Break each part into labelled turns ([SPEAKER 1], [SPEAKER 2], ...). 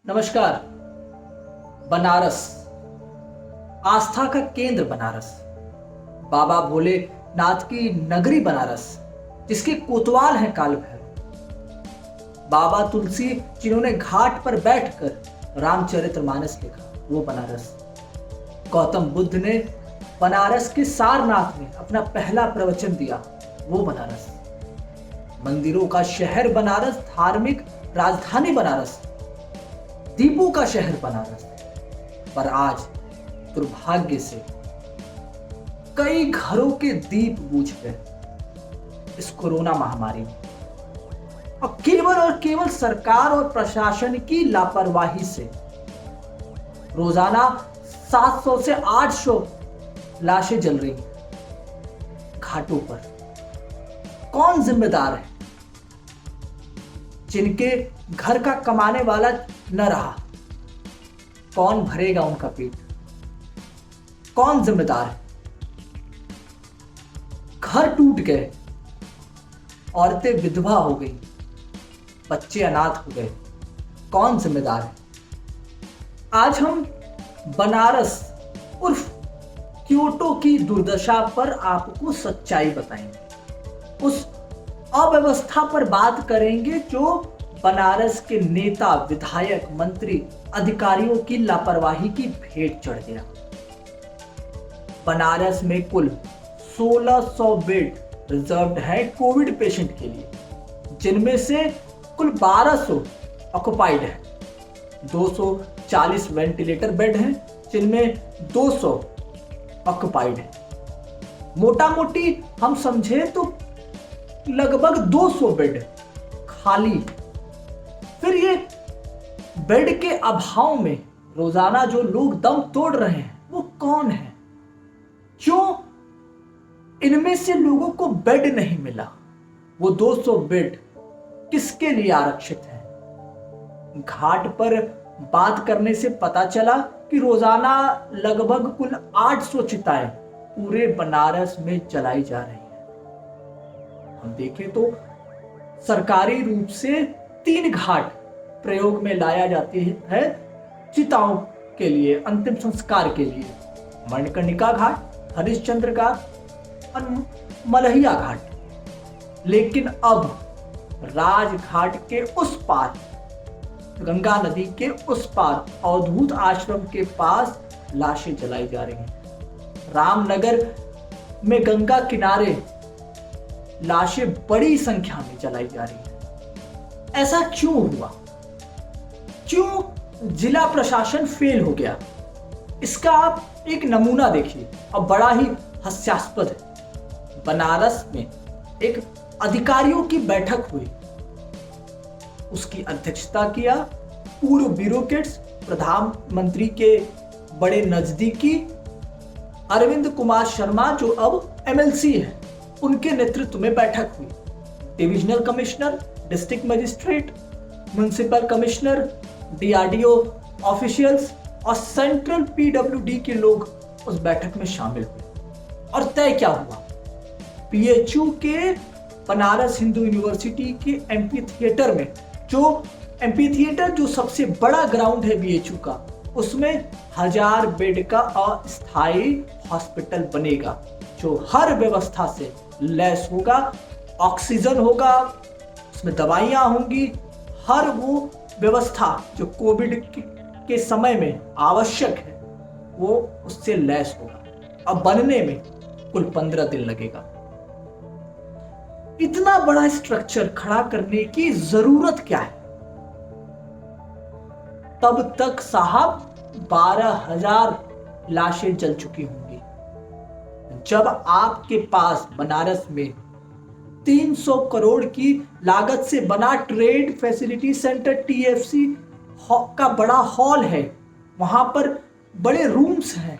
[SPEAKER 1] नमस्कार। बनारस, आस्था का केंद्र बनारस, बाबा भोलेनाथ की नगरी बनारस, जिसके कोतवाल हैं काल भैरव। बाबा तुलसी जिन्होंने घाट पर बैठकर रामचरितमानस लिखा, वो बनारस। गौतम बुद्ध ने बनारस के सारनाथ में अपना पहला प्रवचन दिया, वो बनारस। मंदिरों का शहर बनारस, धार्मिक राजधानी बनारस, दीपों का शहर बनारस। पर आज दुर्भाग्य से कई घरों के दीप बुझ गए इस कोरोना महामारी में, और केवल सरकार और प्रशासन की लापरवाही से रोजाना 700 से 800 लाशें जल रही हैं घाटों पर। कौन जिम्मेदार है? जिनके घर का कमाने वाला न रहा, कौन भरेगा उनका पेट? कौन जिम्मेदार है? घर टूट गए, औरतें विधवा हो गई, बच्चे अनाथ हो गए, कौन जिम्मेदार है? आज हम बनारस उर्फ क्योटो की दुर्दशा पर आपको सच्चाई बताएंगे। उस अव्यवस्था पर बात करेंगे जो बनारस के नेता, विधायक, मंत्री, अधिकारियों की लापरवाही की भेंट चढ़ गया। बनारस में कुल 1600 बेड रिजर्व्ड है कोविड पेशेंट के लिए, जिनमें से कुल 1200 ऑक्युपाइड है। 240 वेंटिलेटर बेड हैं, जिनमें 200 ऑक्युपाइड है। मोटा मोटी हम समझे तो लगभग 200 बेड खाली। फिर ये बेड के अभाव में रोजाना जो लोग दम तोड़ रहे हैं, वो कौन है? क्यों इनमें से लोगों को बेड नहीं मिला? वो 200 बेड किसके लिए आरक्षित हैं? घाट पर बात करने से पता चला कि रोजाना लगभग कुल 800 चिताएं पूरे बनारस में जलाई जा रही हैं। हम देखें तो सरकारी रूप से 3 घाट प्रयोग में लाया जाती है चिताओं के लिए, अंतिम संस्कार के लिए। मणिकर्णिका घाट, हरिश्चंद्र घाट और मलहिया घाट। लेकिन अब राजघाट के उस पार, गंगा नदी के उस पार, अवधूत आश्रम के पास लाशें जलाई जा रही हैं। रामनगर में गंगा किनारे लाशें बड़ी संख्या में जलाई जा रही हैं। ऐसा क्यों हुआ? क्यों जिला प्रशासन फेल हो गया? इसका आप एक नमूना देखिए, और बड़ा ही हास्यास्पद है। बनारस में एक अधिकारियों की बैठक हुई, उसकी अध्यक्षता किया पूर्व ब्यूरोक्रेट्स, प्रधानमंत्री के बड़े नजदीकी अरविंद कुमार शर्मा, जो अब एमएलसी है, उनके नेतृत्व में बैठक हुई। Divisional commissioner, district magistrate, municipal commissioner, DRDO officials और सेंट्रल पीडब्ल्यूडी के लोग उस बैठक में शामिल हुए। और तय क्या हुआ? पीएचयू के बनारस हिंदू यूनिवर्सिटी के एमपी थिएटर में, जो एमपी थिएटर जो सबसे बड़ा ग्राउंड है बीएचयू का, उसमें 1000 बेड का अस्थायी हॉस्पिटल बनेगा, जो हर व्यवस्था से लैस होगा। ऑक्सीजन होगा, उसमें दवाइयां होंगी, हर वो व्यवस्था जो कोविड के समय में आवश्यक है, वो उससे लैस होगा। अब बनने में कुल 15 दिन लगेगा। इतना बड़ा स्ट्रक्चर खड़ा करने की जरूरत क्या है? तब तक साहब 12,000 लाशें जल चुकी होंगी। जब आपके पास बनारस में 300 करोड़ की लागत से बना ट्रेड फैसिलिटी सेंटर टीएफसी का बड़ा हॉल है, वहां पर बड़े रूम्स हैं,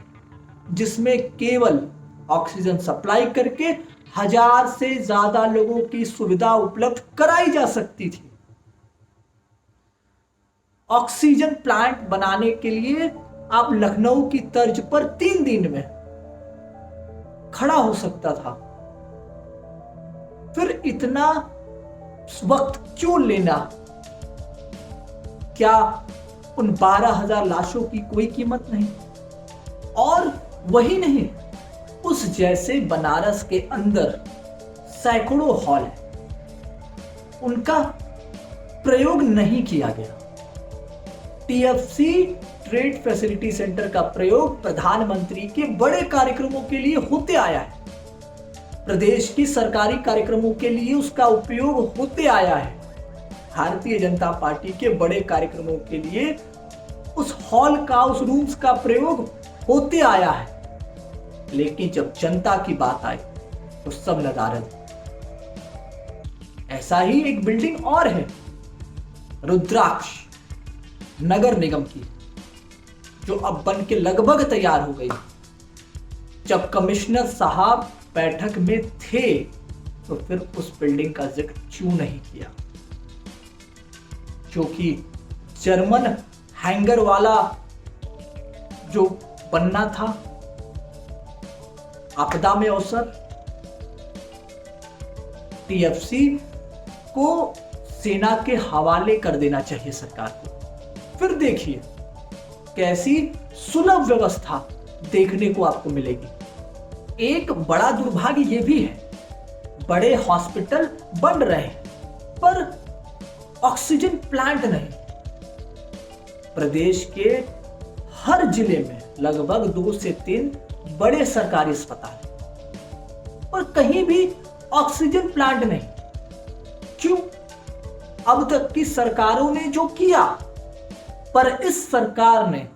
[SPEAKER 1] जिसमें केवल ऑक्सीजन सप्लाई करके 1000 से ज्यादा लोगों की सुविधा उपलब्ध कराई जा सकती थी। ऑक्सीजन प्लांट बनाने के लिए आप लखनऊ की तर्ज पर 3 दिन में खड़ा हो सकता था। फिर इतना वक्त क्यों लेना? क्या उन 12,000 लाशों की कोई कीमत नहीं। और वही नहीं, उस जैसे बनारस के अंदर सैकड़ों हॉल है, उनका प्रयोग नहीं किया गया। टीएफसी ट्रेड फैसिलिटी सेंटर का प्रयोग प्रधानमंत्री के बड़े कार्यक्रमों के लिए होते आया है, प्रदेश की सरकारी कार्यक्रमों के लिए उसका उपयोग होते आया है, भारतीय जनता पार्टी के बड़े कार्यक्रमों के लिए उस हॉल का, उस रूम्स का प्रयोग होते आया है। लेकिन जब जनता की बात आई तो सब नदारद। ऐसा ही एक बिल्डिंग और है, रुद्राक्ष नगर निगम की, जो अब बन के लगभग तैयार हो गई। जब कमिश्नर साहब बैठक में थे तो फिर उस बिल्डिंग का जिक्र क्यों नहीं किया, जो कि जर्मन हैंगर वाला जो बनना था। आपदा में अवसर, टीएफसी को सेना के हवाले कर देना चाहिए सरकार को। फिर देखिए कैसी सुलभ व्यवस्था देखने को आपको मिलेगी। एक बड़ा दुर्भाग्य यह भी है, बड़े हॉस्पिटल बन रहे हैं पर ऑक्सीजन प्लांट नहीं। प्रदेश के हर जिले में लगभग 2 से 3 बड़े सरकारी अस्पताल, पर कहीं भी ऑक्सीजन प्लांट नहीं। क्यों? अब तक की सरकारों ने जो किया, पर इस सरकार ने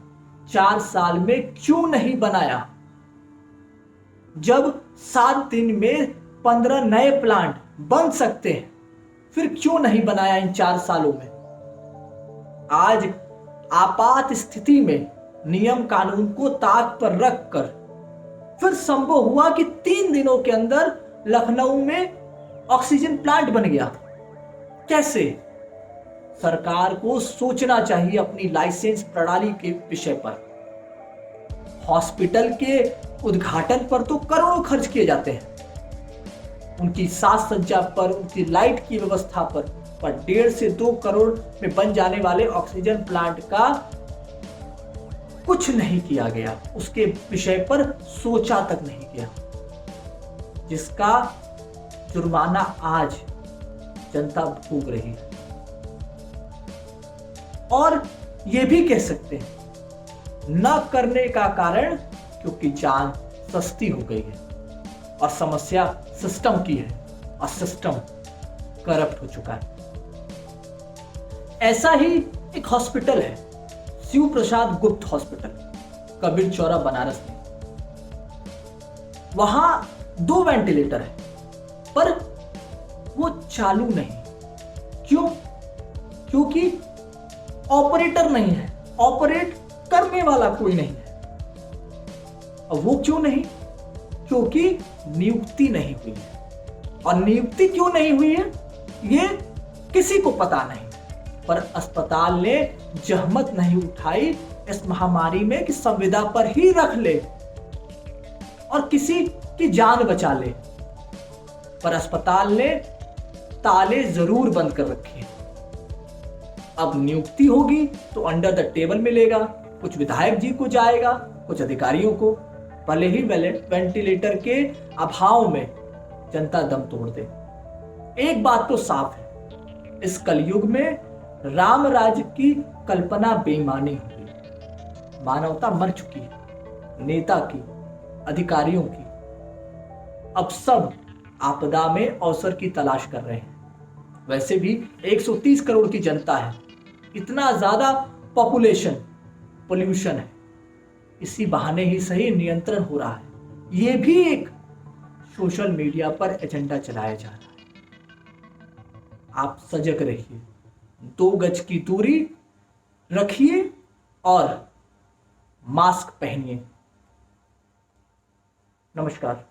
[SPEAKER 1] 4 साल में क्यों नहीं बनाया? जब 7 दिन में 15 नए प्लांट बन सकते हैं, फिर क्यों नहीं बनाया इन 4 सालों में? आज आपात स्थिति में नियम कानून को ताक पर रखकर फिर संभव हुआ कि 3 दिनों के अंदर लखनऊ में ऑक्सीजन प्लांट बन गया। कैसे? सरकार को सोचना चाहिए अपनी लाइसेंस प्रणाली के विषय पर। हॉस्पिटल के उद्घाटन पर तो करोड़ों खर्च किए जाते हैं, उनकी साज सज्जा पर, उनकी लाइट की व्यवस्था पर 1.5 से 2 करोड़ में बन जाने वाले ऑक्सीजन प्लांट का कुछ नहीं किया गया, उसके विषय पर सोचा तक नहीं किया, जिसका जुर्माना आज जनता भोग रही है। और यह भी कह सकते हैं न करने का कारण क्योंकि जान सस्ती हो गई है और समस्या सिस्टम की है और सिस्टम करप्ट हो चुका है। ऐसा ही एक हॉस्पिटल है, शिव प्रसाद गुप्त हॉस्पिटल, कबीर चौरा, बनारस में। वहां 2 वेंटिलेटर है पर वो चालू नहीं। क्यों? क्योंकि ऑपरेटर नहीं है, ऑपरेट करने वाला कोई नहीं है। और वो क्यों नहीं? क्योंकि नियुक्ति नहीं हुई है। और नियुक्ति क्यों नहीं हुई है ये किसी को पता नहीं, पर अस्पताल ने जहमत नहीं उठाई इस महामारी में कि संविदा पर ही रख ले और किसी की जान बचा ले, पर अस्पताल ने ताले जरूर बंद कर रखे हैं। अब नियुक्ति होगी तो अंडर द टेबल मिलेगा, कुछ विधायक जी को जाएगा, कुछ अधिकारियों को, भले ही वेंटिलेटर के अभाव में जनता दम तोड़ दे। एक बात तो साफ है, इस कलयुग में राम राज्य की कल्पना बेईमानी हो गई। मानवता मर चुकी है, नेता की, अधिकारियों की। अब सब आपदा में अवसर की तलाश कर रहे हैं। वैसे भी 130 करोड़ की जनता है, इतना ज्यादा पॉपुलेशन, पोल्यूशन है, इसी बहाने ही सही नियंत्रण हो रहा है। यह भी एक सोशल मीडिया पर एजेंडा चलाया जा रहा है। आप सजग रहिए, 2 गज की दूरी रखिए और मास्क पहनिए। नमस्कार।